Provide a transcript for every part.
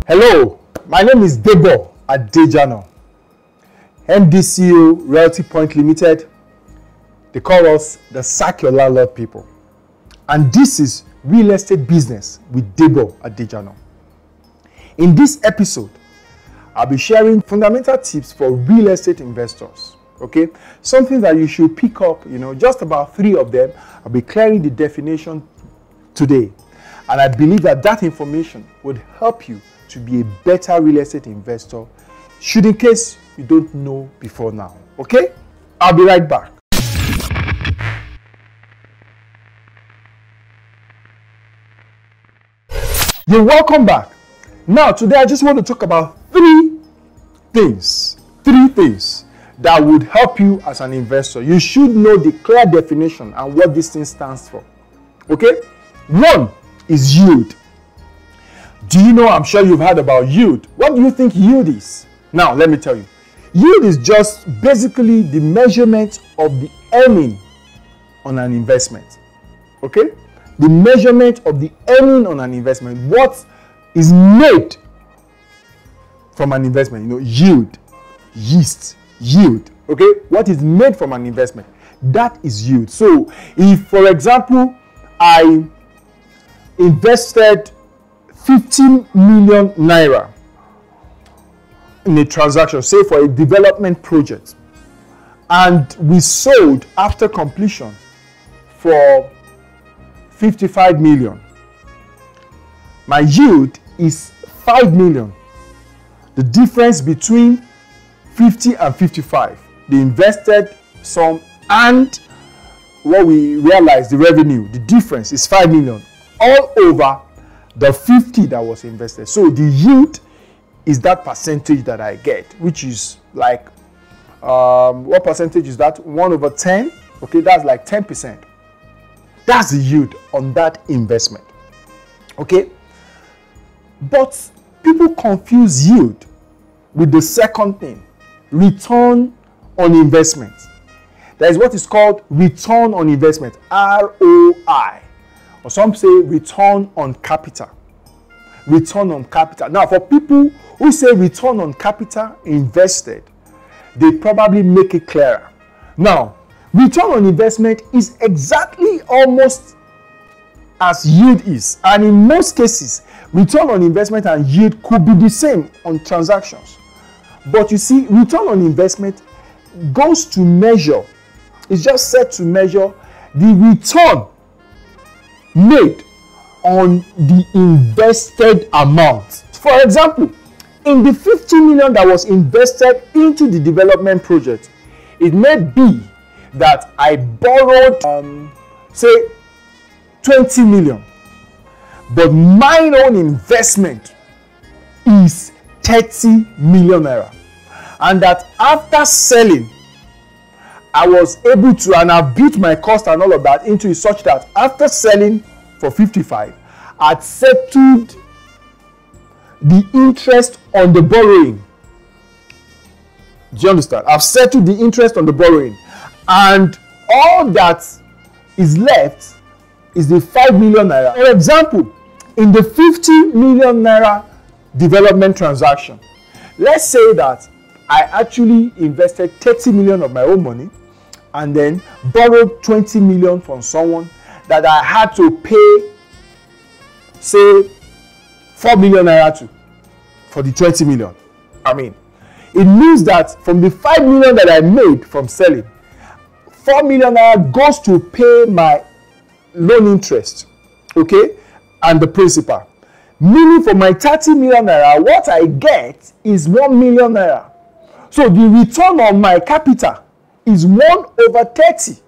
Hello, my name is Debo Adejano, MDCO Realty Point Limited. They call us the Sack Your Landlord people. And this is Real Estate Business with Debo Adejano. In this episode, I'll be sharing fundamental tips for real estate investors. Okay, something that you should pick up, just about 3 of them. I'll be clearing the definition today. And I believe that information would help you to be a better real estate investor, should in case you don't know before now. Okay? I'll be right back. You're welcome back. Now, today I just want to talk about 3 things that would help you as an investor. You should know the clear definition and what this thing stands for. Okay? 1 is yield. Do you know, I'm sure you've heard about yield. What do you think yield is? Now, let me tell you. Yield is just basically the measurement of the earning on an investment. Okay? The measurement of the earning on an investment. What is made from an investment? Yield. Yeast. Yield. Okay? What is made from an investment? That is yield. So, if, for example, I invested 15 million naira in a transaction, say for a development project, and we sold after completion for 55 million. My yield is 5 million. The difference between 50 and 55, the invested sum and what we realized, the revenue, the difference is 5 million all over the 50 that was invested. So the yield is that percentage that I get, which is like, what percentage is that? 1 over 10. Okay, that's like 10%. That's the yield on that investment. Okay, but people confuse yield with the second thing, return on investment. There is what is called return on investment, ROI. Or some say return on capital. Return on capital. Now, for people who say return on capital invested, they probably make it clearer. Now, return on investment is exactly almost as yield is. And in most cases, return on investment and yield could be the same on transactions. But you see, return on investment goes to measure, it's just set to measure the return made on the invested amount. For example, in the 50 million that was invested into the development project, it may be that I borrowed, say, 20 million, but my own investment is 30 million naira. And that after selling, I was able to, and I've built my cost and all of that into it such that after selling for 55, I'd settled the interest on the borrowing. Do you understand? I've settled the interest on the borrowing. And all that is left is the 5 million naira. For example, in the 50 million naira development transaction, let's say that I actually invested 30 million of my own money and then borrowed 20 million from someone that I had to pay, say, 4 million naira to for the 20 million. It means that from the 5 million that I made from selling, 4 million naira goes to pay my loan interest, okay, and the principal. Meaning for my 30 million naira, what I get is 1 million naira. So the return on my capital is 1 over 30.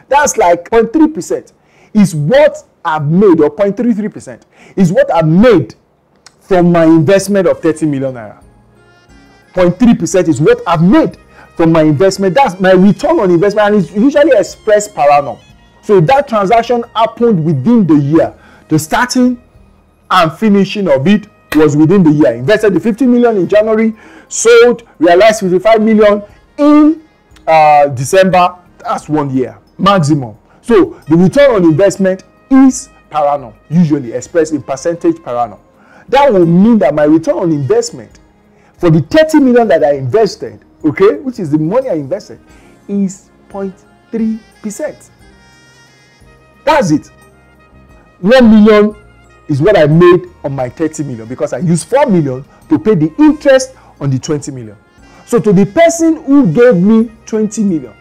That's like 0.3%. Is what I've made, or 0.33%, is what I've made from my investment of 30 million naira. 0.3% is what I've made from my investment. That's my return on investment, and it's usually expressed per annum. So if that transaction happened within the year, the starting and finishing of it was within the year. Invested the 50 million in January, sold, realized 55 million in December. That's 1 year maximum. So the return on investment is per annum, usually expressed in percentage per annum. that will mean that my return on investment for the 30 million that I invested, okay, which is the money I invested, is 0.3%. That's it. 1 million is what I made on my 30 million because I used 4 million to pay the interest on the 20 million. So to the person who gave me 20 million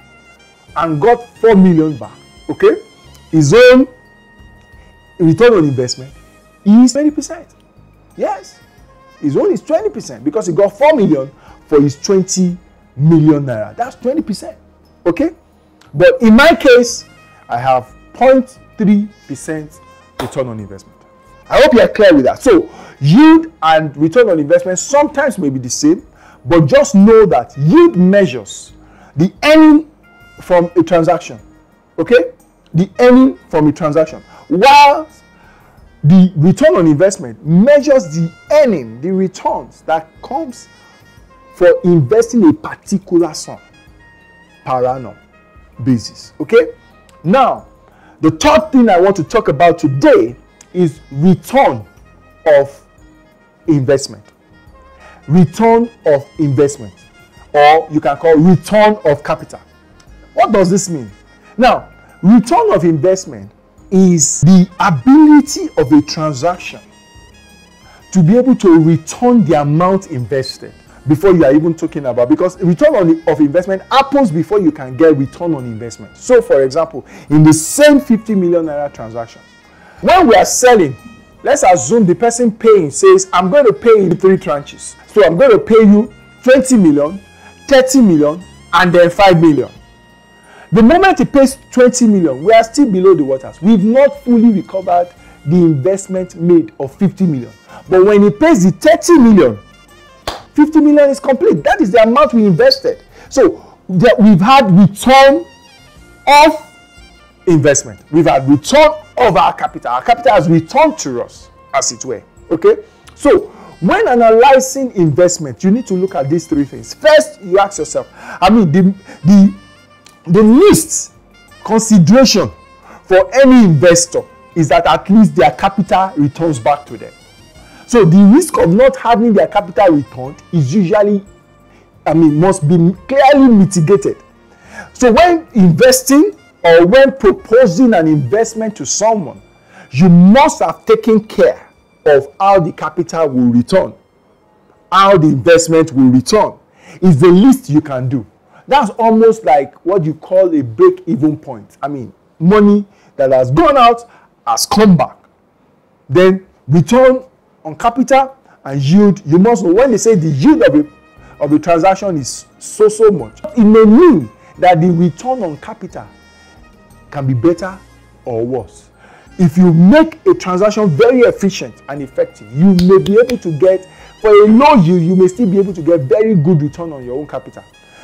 and got 4 million back, okay, his own return on investment is 20%. Yes, his own is 20% because he got 4 million for his 20 million naira. That's 20%. Okay, but in my case, I have 0.3% return on investment. I hope you are clear with that. So yield and return on investment sometimes may be the same, but just know that yield measures the earning from a transaction. Okay, the earning from a transaction, while the return on investment measures the earning, the returns that comes for investing a particular sum per annum basis. Okay, now the third thing I want to talk about today is return of investment. Return of investment, or you can call return of capital. What does this mean? Now, return of investment is the ability of a transaction to be able to return the amount invested before you are even talking about, because return of investment happens before you can get return on investment. So for example, in the same 50 million naira transaction, when we are selling, let's assume the person paying says, I'm going to pay in 3 tranches. So I'm going to pay you 20 million, 30 million, and then 5 million. The moment he pays 20 million, we are still below the waters. We've not fully recovered the investment made of 50 million. But when he pays the 30 million, 50 million is complete. That is the amount we invested. So we've had return of investment. We've had return of our capital. Our capital has returned to us, as it were. Okay? So when analyzing investment, you need to look at these 3 things. First, you ask yourself, the least consideration for any investor is that at least their capital returns back to them. So the risk of not having their capital returned is usually, must be clearly mitigated. So when investing or when proposing an investment to someone, you must have taken care of how the capital will return, how the investment will return. Is the least you can do. That's almost like what you call a break-even point. Money that has gone out has come back. Then return on capital and yield. You must know when they say the yield of a transaction is so much, it may mean that the return on capital can be better or worse. If you make a transaction very efficient and effective, you may be able to get, for a low yield, you may still be able to get very good return on your own capital,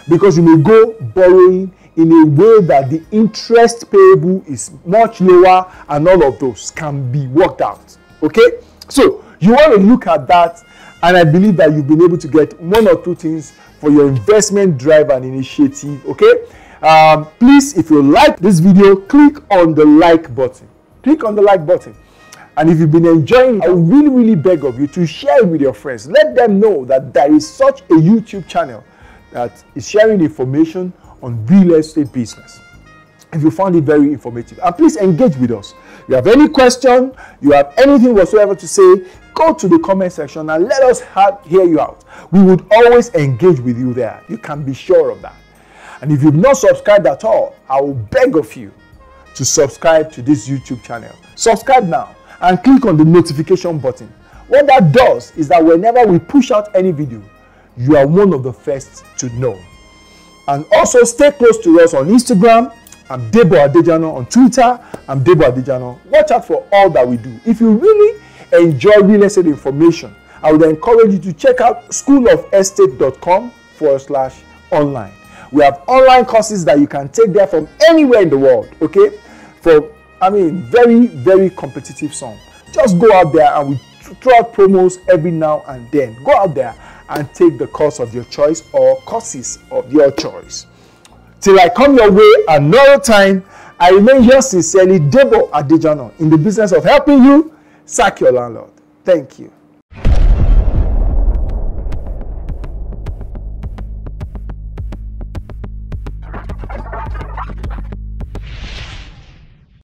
because you may go borrowing in a way that the interest payable is much lower, and all of those can be worked out. Okay, so you want to look at that, and I believe that you've been able to get 1 or 2 things for your investment drive and initiative. Okay, please, if you like this video, click on the like button. Click on the like button. And if you've been enjoying it, I would really beg of you to share it with your friends. Let them know that there is such a YouTube channel that is sharing information on real estate business. If you found it very informative, and please engage with us. If you have any question, you have anything whatsoever to say, go to the comment section and let us hear you out. We would always engage with you there. You can be sure of that. And if you've not subscribed at all, I will beg of you to subscribe to this YouTube channel. Subscribe now and click on the notification button. What that does is that whenever we push out any video, you are one of the first to know. And also stay close to us on Instagram. I'm Debo Adejano. On Twitter, I'm Debo Adejano. Watch out for all that we do. If you really enjoy real estate information, I would encourage you to check out schoolofestate.com/online. We have online courses that you can take there from anywhere in the world, okay? For, very competitive sum. Just go out there, and we throw out promos every now and then. Go out there and take the course of your choice or courses of your choice. Till I come your way another time, I remain yours sincerely, Debo Adejano, in the business of helping you sack your landlord. Thank you.